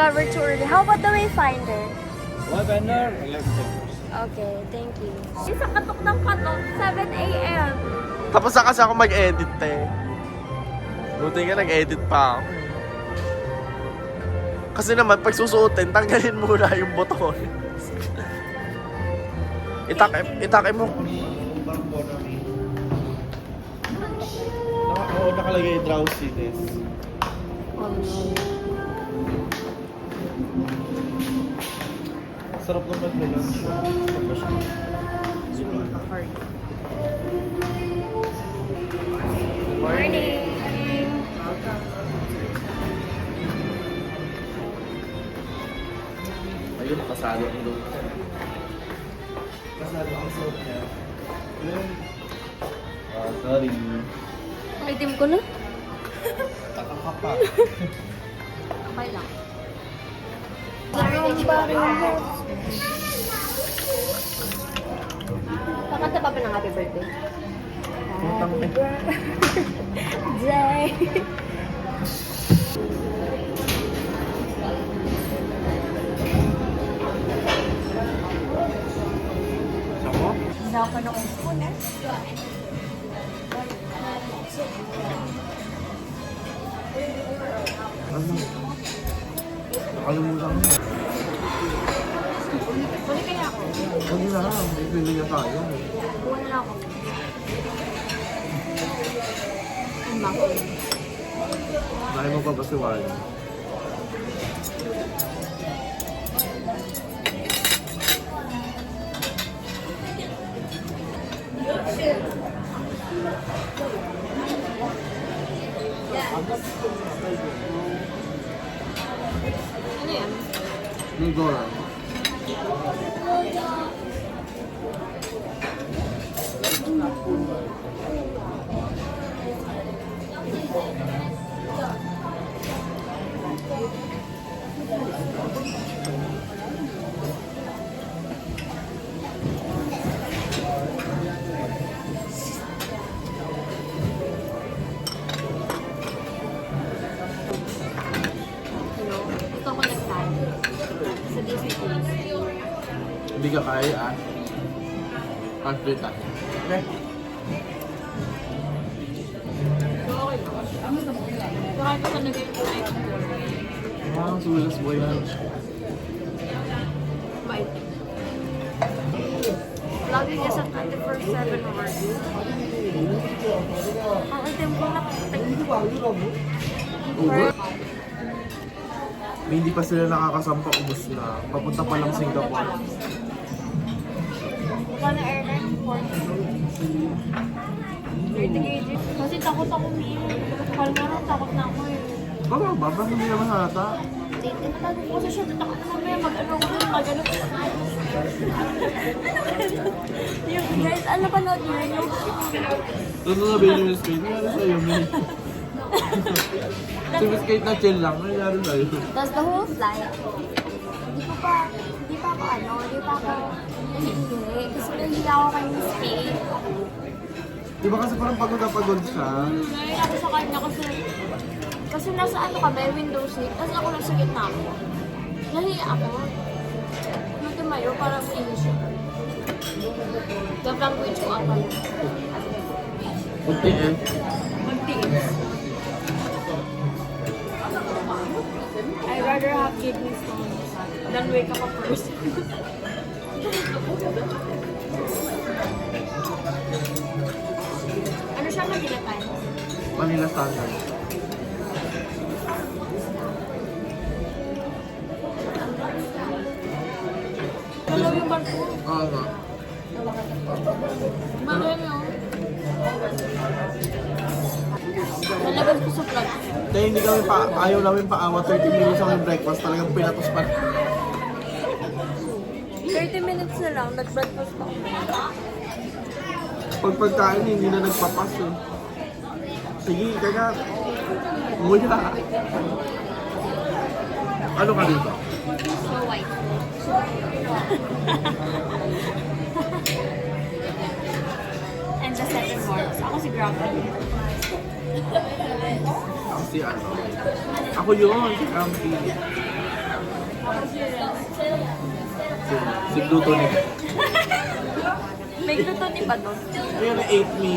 got we're too early. How about the Wayfinder? Wayfinder, 11 seconds. Okay, thank you. Isa katok ng katok, 7 a.m. Tapos na kasi ako mag-edit Buti nga nag-edit pa ako. Kasi naman, pag susuotin, tanggalin muna yung buton. Itake mo. Oo, nakalagay drowsiness. Sarap naman nila. Morning! Ayun, pasalo ang doon. Pasalo ang soap niya. Sorry. Item ko na? Taka ka pa. Okay lang. Kakanta pa ba ng happy birthday? Putang eh. Jay! Ako? Hindi ako ng spoon eh. Ano? Nakalimutan mo. Balik kaya ako. Huwag na lang. May pili na tayo. Buwan na lang ako. Ang bakit? Dahil mo pa ba si Wally? Ano yan? May goran. Ito ko nagtayo. Sa Disney Plus. Hindi ka kaya ah. Country tayo. Okay. Bakit ko talaga yung kumain ko? Wow, sulas mo yan. Bait. Lagi niya sa 24/7 work. Ang item ko Uber? May hindi pa sila nakakasampa, ubos na. Papunta pa lang Singapore. Wala airline 30 kg. Kasi takot ako kalmaro, takot na ako eh. Baba, hindi naman halata. Tinatago ko kasi siya, takot na mamaya mag-ano ko yung mag-ano. Yung guys, ano panood niyo yung Doon na bilhin yung skate. Nangyari sa'yo, May. Si Miss Kate na chill lang. Nangyari sa'yo. Tapos the whole flight, hindi pa ako nahihingi. Kasi nahihingi ako kay Miss Kate. Diba kasi parang pagod na pagod siya? Ngayon ako sa kanya kasi nasa ano kami, window seat, tapos ako nasa gitna ko. Nahiya ako. Nung tumayo, parang inis siya. The language ko ako. Magtiin. Magtiis. I'd rather have kidney stones than wake up a person. Ano siya Manila time? Manila Standard. Dalaw yung barko. Oo nga. Bagay mo. Nalabas ko sa vlog. Kaya hindi kami ayaw namin paawa 30 minutes ako yung breakfast. Talagang pinatos pa. 30 minutes na lang, nag-breakfast pa ako. Pag pagkain, hindi na nagpapas eh. Sige, kaya nguya. Ano ka dito? So white. And the second one, ako si Grumpy. Ako si ano. Ako yun, si Grumpy. Ako si Si Pluto ni. May gluto ni ba doon? Ayun na ate me.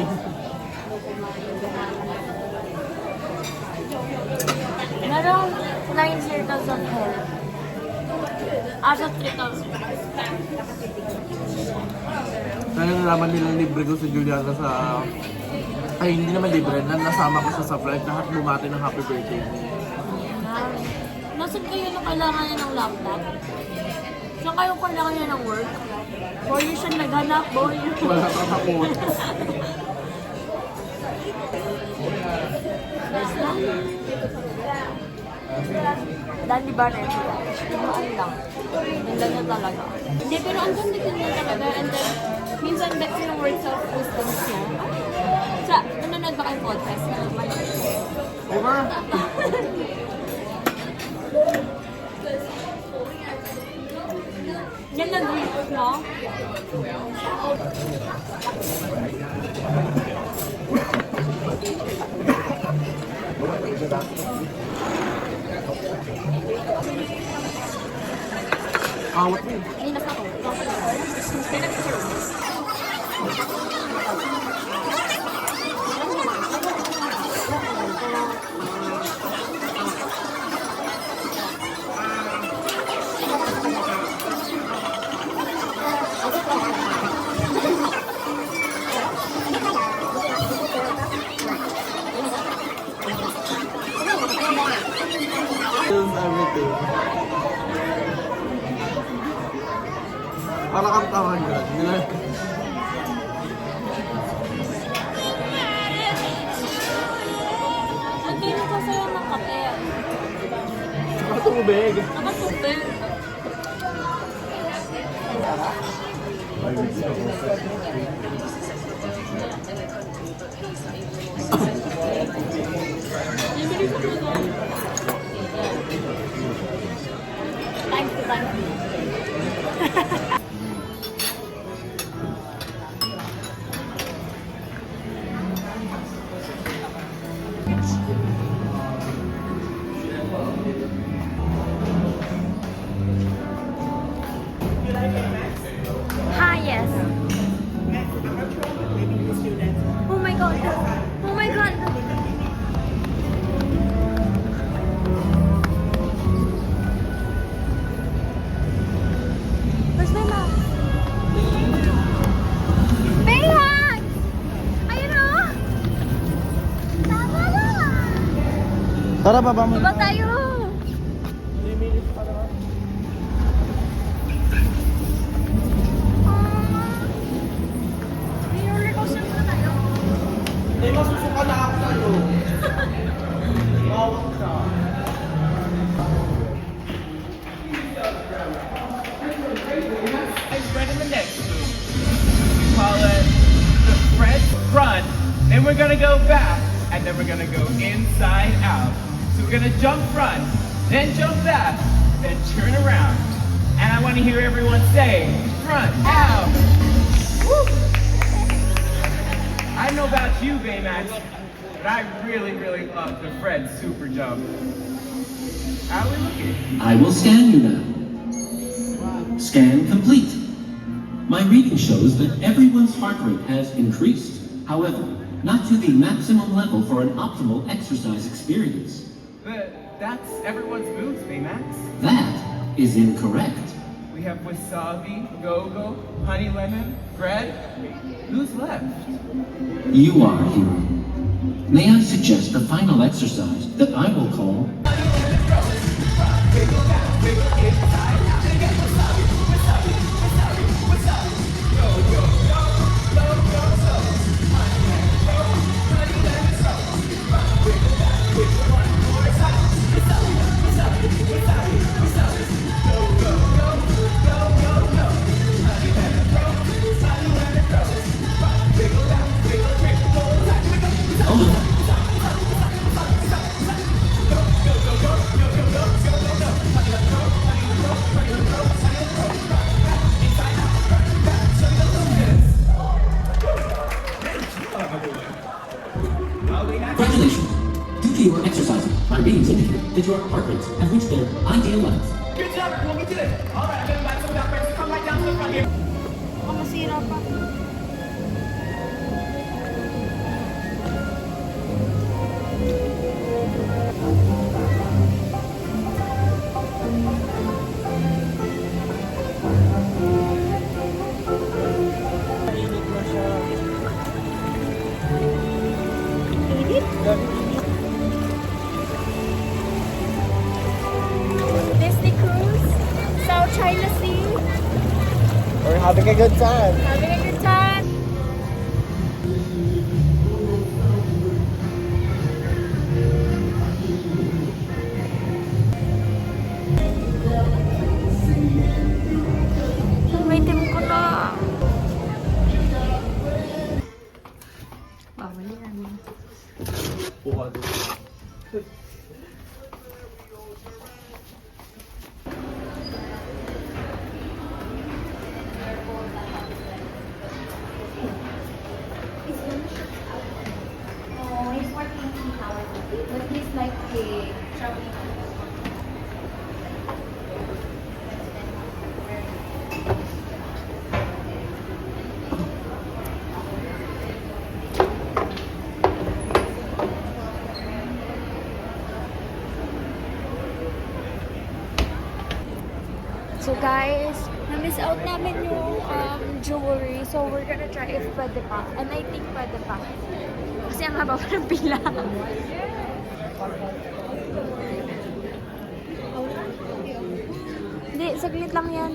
Merong 9 circles of hell. Asa 3,000. Kaya nalaman nila libre ko si Juliana sa... Ay, hindi naman libre. Nasama ko siya sa flight. Lahat bumati ng happy birthday. Nasaan kayo nung kailangan niya ng laptop? Saan kayo kailangan niya ng work? Boy, siya naghanap, boy. Wala kang takot. Dali ba na ito? Tumaan lang. Ganda niya talaga. Hindi, pero ang ganda-ganda talaga. And then, minsan that's yung words of wisdom niya. Sa, nanonood ba kayong podcast na maliit? Over? Yan nag-reach, no? Awat mo. Ninas na ko. Films everything. Para kang tawan ka. Hindi mo sasayaw ng kape. Saka tubig. Nakatubig. Thank you, thank you. Hi, yes. Oh my god. Oh my god. Where's my mom? Bayhag! Ayun o! Tama na! Tara, baba mo. Diba tayo? Hindi, masusuka na ako sa'yo. Mawag ka. Spread in the next move. We call it the Fred front. Then we're gonna go back, and then we're gonna go inside out. So we're gonna jump front, then jump back, then turn around. And I want to hear everyone say front out. Woo! I don't know about you, Baymax, but I really, really love the Fred super jump. How are we looking? I will scan you now. Scan complete. My reading shows that everyone's heart rate has increased. However, not to the maximum level for an optimal exercise experience. But that's everyone's moves, Baymax. That is incorrect. We have Wasabi, Go-Go, Honey Lemon, Fred. Who's left? You are, hero. May I suggest the final exercise that I will call Congratulations! Due to your exercising, my readings indicate that your heart rates have reached their ideal levels. Good job. Walk me to it. All right, I'm gonna invite some of our friends to come right down to the front here. Baka masira pa. Disney Cruise, South China Sea. We're having a good time. Having a good time. May itim ko na. Bawal yan. Oh, he's working 8 hours a day, but he's like a traveling. So guys, na-miss out namin yung jewelry. So we're gonna try if pwede pa. And I think pwede pa. Kasi ang haba pa ng pila. Hindi, saglit lang yan.